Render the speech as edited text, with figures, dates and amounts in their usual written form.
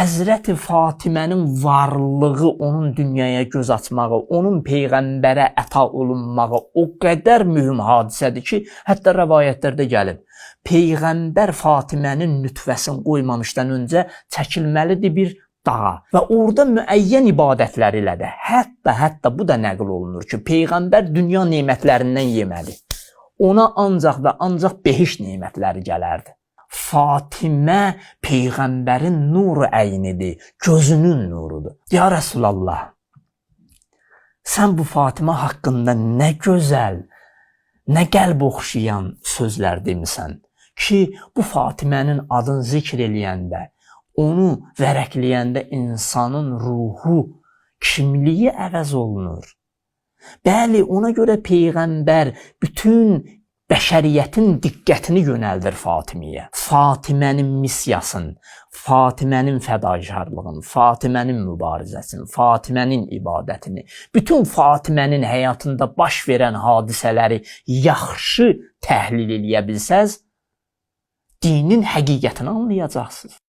Həzrəti Fatimənin varlığı, onun dünyaya göz açmağı, onun Peyğəmbərə əta olunmağı o qədər mühüm hadisədir ki, hətta rəvayətlərdə gəlib. Peyğəmbər Fatimənin nütvəsini qoymamışdan öncə çəkilməlidir bir dağa və orada müəyyən ibadətlər elədi. Hətta bu da nəql olunur ki, Peyğəmbər dünya nemətlərindən yeməli. Ona ancaq və ancaq behişt nemətləri gələrdi. Fatimə Peyğəmbərin nuru əynidir, gözünün nurudur. Ya Rəsulallah, sən bu Fatimə haqqında nə gözəl, nə qəlb oxşayan sözlər demisən ki, bu Fatimənin adını zikr eləyəndə, onu vərəqləyəndə insanın ruhu, kimliyi əvəz olunur. Bəli, ona görə Peyğəmbər bütün bəşəriyyətin diqqətini yönəldir Fatiməyə. Fatimənin missiyasını, Fatimənin fədakarlığını, Fatimənin mübarizəsini, Fatimənin ibadətini, bütün Fatimənin həyatında baş verən hadisələri yaxşı təhlil eləyə bilsəz, dinin həqiqətini anlayacaqsınız.